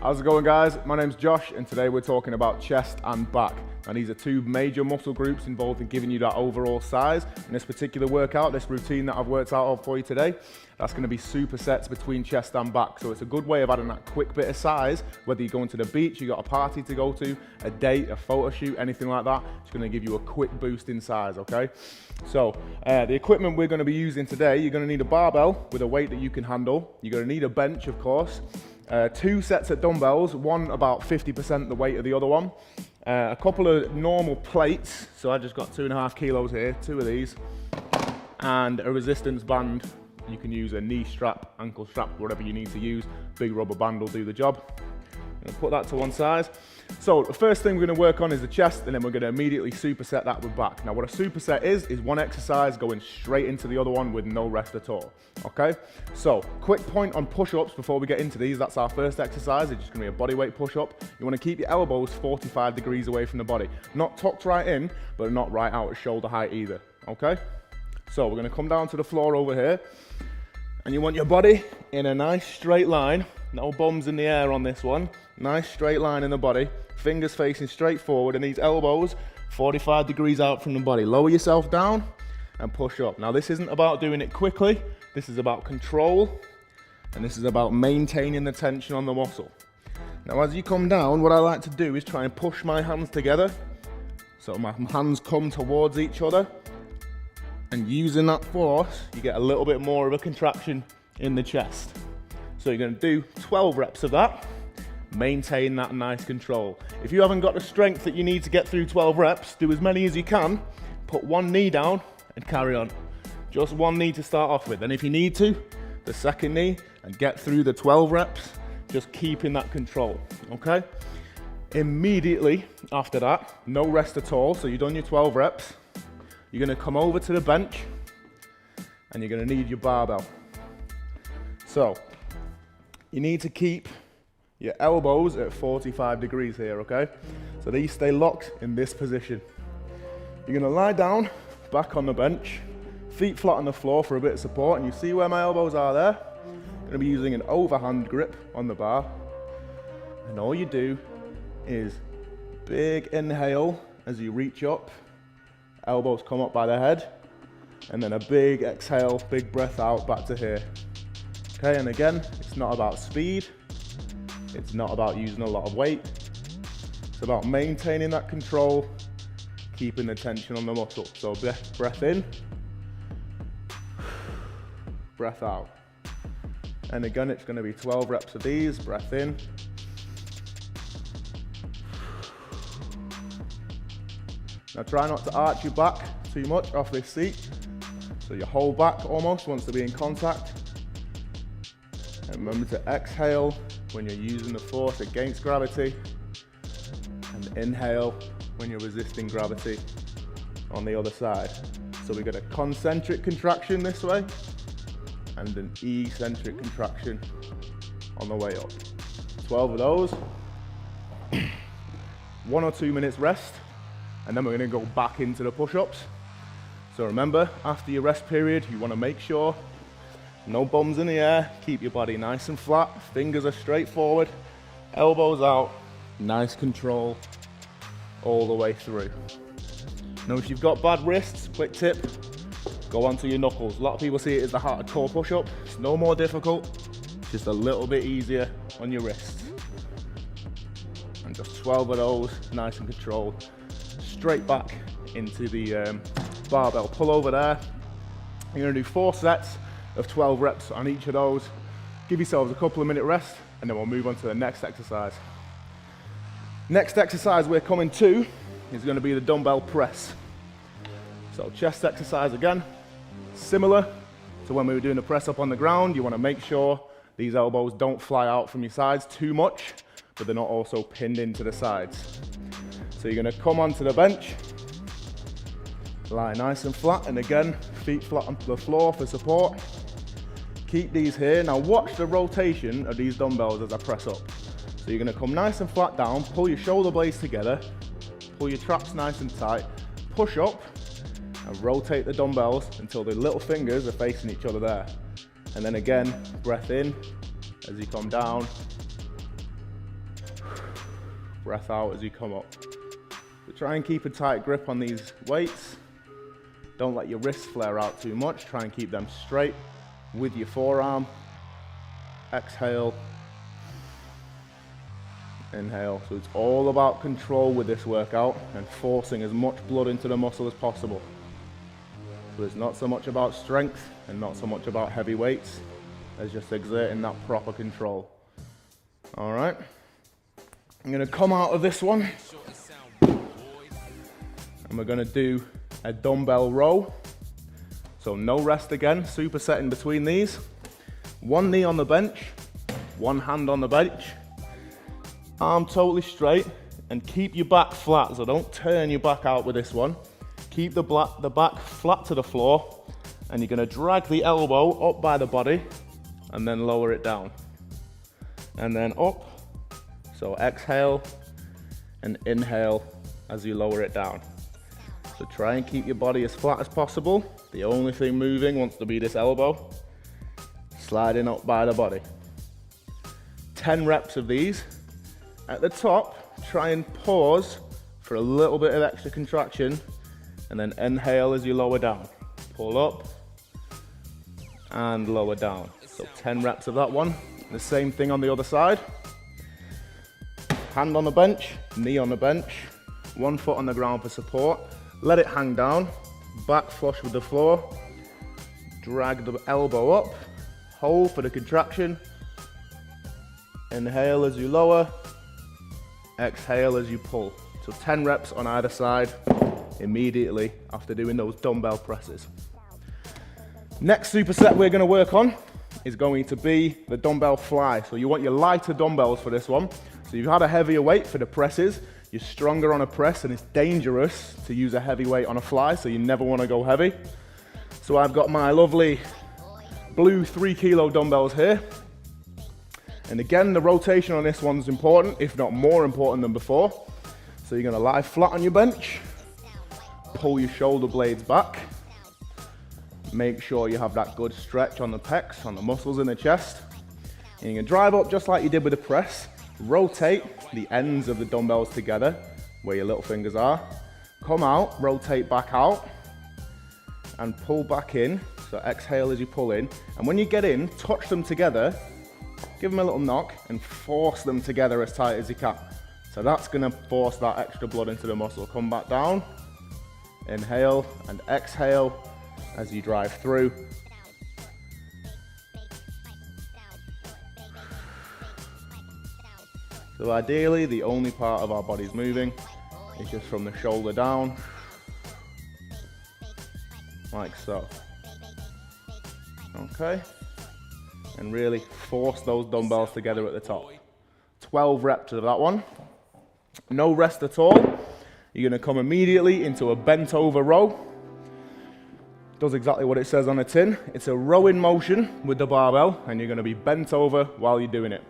How's it going, guys? My name's Josh and today we're talking about chest and back. And these are two major muscle groups involved in giving you that overall size. In this particular workout, this routine that I've worked out for you today, that's going to be supersets between chest and back. So it's a good way of adding that quick bit of size, whether you're going to the beach, you got a party to go to, a date, a photo shoot, anything like that. It's going to give you a quick boost in size, okay? So the equipment we're going to be using today, you're going to need a barbell with a weight that you can handle. You're going to need a bench, of course. 2 sets of dumbbells, one about 50% the weight of the other one. A couple of normal plates, so I just got 2.5 kilos here, 2 of these, and a resistance band. You can use a knee strap, ankle strap, whatever you need to use. Big rubber band will do the job. I'm gonna put that to one side. So the first thing we're gonna work on is the chest, and then we're gonna immediately superset that with back. Now what a superset is one exercise going straight into the other one with no rest at all, okay? So quick point on push-ups before we get into these. That's our first exercise. It's just gonna be a bodyweight push-up. You wanna keep your elbows 45 degrees away from the body. Not tucked right in, but not right out at shoulder height either, okay? So we're gonna come down to the floor over here, and you want your body in a nice straight line. No bums in the air on this one. Nice straight line in the body. Fingers facing straight forward, and these elbows 45 degrees out from the body. Lower yourself down and push up. Now this isn't about doing it quickly. This is about control, and this is about maintaining the tension on the muscle. Now as you come down, what I like to do is try and push my hands together. So my hands come towards each other. And using that force, you get a little bit more of a contraction in the chest. So you're gonna do 12 reps of that, maintain that nice control. If you haven't got the strength that you need to get through 12 reps, do as many as you can, put one knee down and carry on. Just one knee to start off with. And if you need to, the second knee, and get through the 12 reps, just keeping that control, okay? Immediately after that, no rest at all, so you've done your 12 reps, you're gonna come over to the bench and you're gonna need your barbell. So, you need to keep your elbows at 45 degrees here, okay? So these stay locked in this position. You're gonna lie down, back on the bench, feet flat on the floor for a bit of support, and you see where my elbows are there? I'm gonna be using an overhand grip on the bar. And all you do is big inhale as you reach up, elbows come up by the head, and then a big exhale, big breath out back to here. Okay, and again, it's not about speed, it's not about using a lot of weight, it's about maintaining that control, keeping the tension on the muscle. So breath in, breath out. And again, it's gonna be 12 reps of these, breath in, now try not to arch your back too much off this seat. So your whole back almost wants to be in contact. And remember to exhale when you're using the force against gravity. And inhale when you're resisting gravity on the other side. So we get a concentric contraction this way and an eccentric contraction on the way up. 12 of those. 1 or 2 minutes rest. And then we're gonna go back into the push-ups. So remember, after your rest period, you wanna make sure no bums in the air, keep your body nice and flat, fingers are straight forward, elbows out, nice control all the way through. Now if you've got bad wrists, quick tip, go onto your knuckles. A lot of people see it as the hardcore push-up. It's no more difficult, it's just a little bit easier on your wrists. And just 12 of those, nice and controlled. Straight back into the barbell. Pull over there. You're gonna do 4 sets of 12 reps on each of those. Give yourselves a couple of minute rest, and then we'll move on to the next exercise. Next exercise we're coming to is gonna be the dumbbell press. So chest exercise again, similar to when we were doing the press up on the ground. You wanna make sure these elbows don't fly out from your sides too much, but they're not also pinned into the sides. So you're gonna come onto the bench, lie nice and flat, and again, feet flat onto the floor for support. Keep these here. Now watch the rotation of these dumbbells as I press up. So you're gonna come nice and flat down, pull your shoulder blades together, pull your traps nice and tight, push up, and rotate the dumbbells until the little fingers are facing each other there. And then again, breath in as you come down, breath out as you come up. So try and keep a tight grip on these weights. Don't let your wrists flare out too much. Try and keep them straight with your forearm. Exhale. Inhale. So it's all about control with this workout and forcing as much blood into the muscle as possible. So it's not so much about strength and not so much about heavy weights as just exerting that proper control. All right. I'm going to come out of this one and we're going to do a dumbbell row. So no rest again, superset in between these. One knee on the bench, one hand on the bench. Arm totally straight and keep your back flat, so don't turn your back out with this one. Keep the back flat to the floor and you're going to drag the elbow up by the body and then lower it down. And then up. So exhale and inhale as you lower it down. So try and keep your body as flat as possible. The only thing moving wants to be this elbow. Sliding up by the body. 10 reps of these. At the top, try and pause for a little bit of extra contraction and then inhale as you lower down. Pull up and lower down. So 10 reps of that one. The same thing on the other side. Hand on the bench, knee on the bench, one foot on the ground for support. Let it hang down, back flush with the floor. Drag the elbow up, hold for the contraction. Inhale as you lower. Exhale as you pull. So 10 reps on either side immediately after doing those dumbbell presses. Next superset we're going to work on is going to be the dumbbell fly. So you want your lighter dumbbells for this one. So you've had a heavier weight for the presses, you're stronger on a press and it's dangerous to use a heavy weight on a fly, so you never want to go heavy. So I've got my lovely blue 3 kilo dumbbells here. And again, the rotation on this one's important, if not more important than before. So you're going to lie flat on your bench, pull your shoulder blades back, make sure you have that good stretch on the pecs, on the muscles in the chest. And you're going to drive up just like you did with the press, rotate the ends of the dumbbells together, where your little fingers are. Come out, rotate back out, and pull back in. So exhale as you pull in. And when you get in, touch them together, give them a little knock and force them together as tight as you can. So that's going to force that extra blood into the muscle. Come back down, inhale and exhale as you drive through. So ideally, the only part of our bodies moving is just from the shoulder down, like so. Okay. And really force those dumbbells together at the top. 12 reps of that one. No rest at all. You're going to come immediately into a bent over row. Does exactly what it says on the tin. It's a rowing motion with the barbell and you're going to be bent over while you're doing it.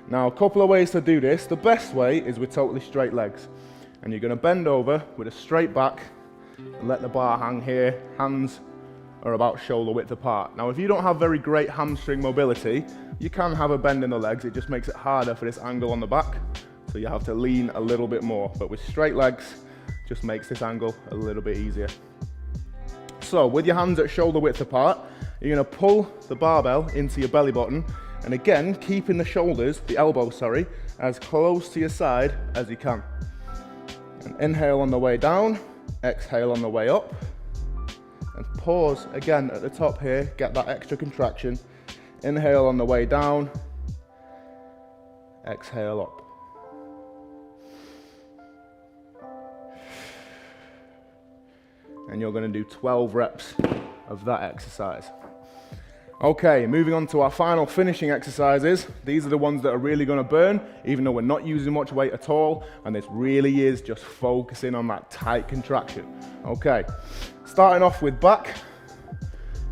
Now a couple of ways to do this. The best way is with totally straight legs. And you're going to bend over with a straight back and let the bar hang here. Hands are about shoulder width apart. Now if you don't have very great hamstring mobility, you can have a bend in the legs. It just makes it harder for this angle on the back. So you have to lean a little bit more. But with straight legs, just makes this angle a little bit easier. So with your hands at shoulder width apart, you're going to pull the barbell into your belly button. And again, keeping the shoulders, the elbows, sorry, as close to your side as you can. And inhale on the way down, exhale on the way up. And pause again at the top here, get that extra contraction. Inhale on the way down, exhale up. And you're going to do 12 reps of that exercise. Okay, moving on to our final finishing exercises. These are the ones that are really going to burn, even though we're not using much weight at all, and this really is just focusing on that tight contraction. Okay, starting off with back,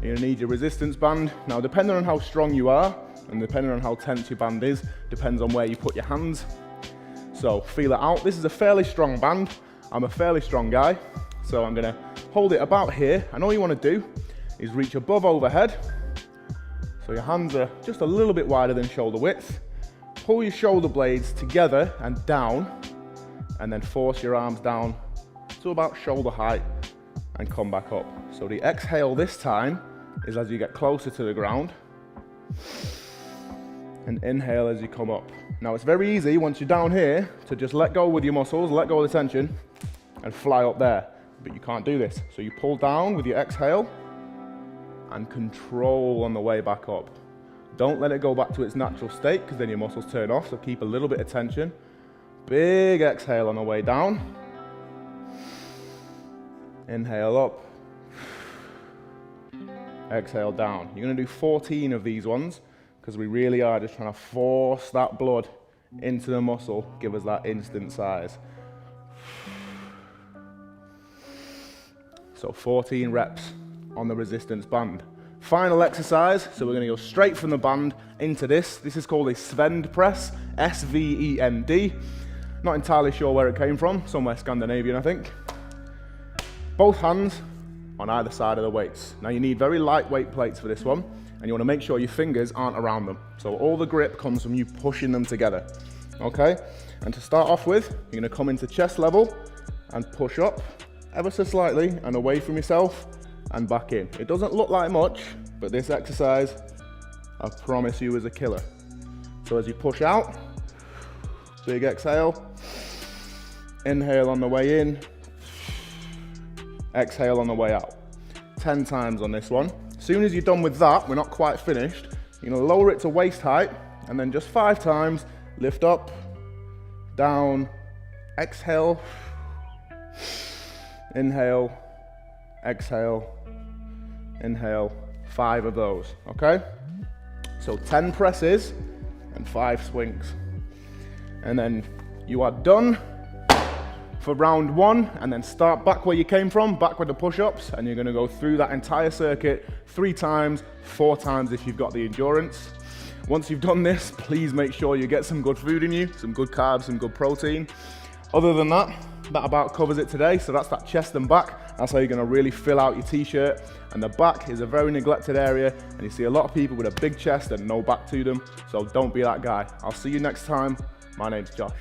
you're going to need your resistance band. Now, depending on how strong you are, and depending on how tense your band is, depends on where you put your hands. So feel it out. This is a fairly strong band. I'm a fairly strong guy, so I'm going to hold it about here, and all you want to do is reach above overhead. So your hands are just a little bit wider than shoulder width. Pull your shoulder blades together and down and then force your arms down to about shoulder height and come back up. So the exhale this time is as you get closer to the ground, and inhale as you come up. Now it's very easy once you're down here to just let go with your muscles, let go of the tension, and fly up there. But you can't do this. So you pull down with your exhale and control on the way back up. Don't let it go back to its natural state, because then your muscles turn off, so keep a little bit of tension. Big exhale on the way down. Inhale up. Exhale down. You're going to do 14 of these ones, because we really are just trying to force that blood into the muscle, give us that instant size. So 14 reps on the resistance band. Final exercise, so we're going to go straight from the band into this. This is called a Svend press, S-V-E-N-D. Not entirely sure where it came from, somewhere Scandinavian I think. Both hands on either side of the weights. Now you need very lightweight plates for this one, and you want to make sure your fingers aren't around them. So all the grip comes from you pushing them together, okay? And to start off with, you're going to come into chest level and push up ever so slightly and away from yourself and back in. It doesn't look like much, but this exercise, I promise you, is a killer. So as you push out, big exhale, inhale on the way in, exhale on the way out. 10 times on this one. As soon as you're done with that, we're not quite finished. You're gonna lower it to waist height, and then just 5 times, lift up, down, exhale, inhale, exhale, inhale. 5 of those, okay? So 10 presses and 5 swings. And then you are done for round 1, and then start back where you came from, back with the push-ups, and you're gonna go through that entire circuit 3 times, 4 times if you've got the endurance. Once you've done this, please make sure you get some good food in you, some good carbs, some good protein. Other than that, that about covers it today. So that's that chest and back. That's how you're gonna really fill out your t-shirt. And the back is a very neglected area, and you see a lot of people with a big chest and no back to them. So don't be that guy. I'll see you next time. My name's Josh.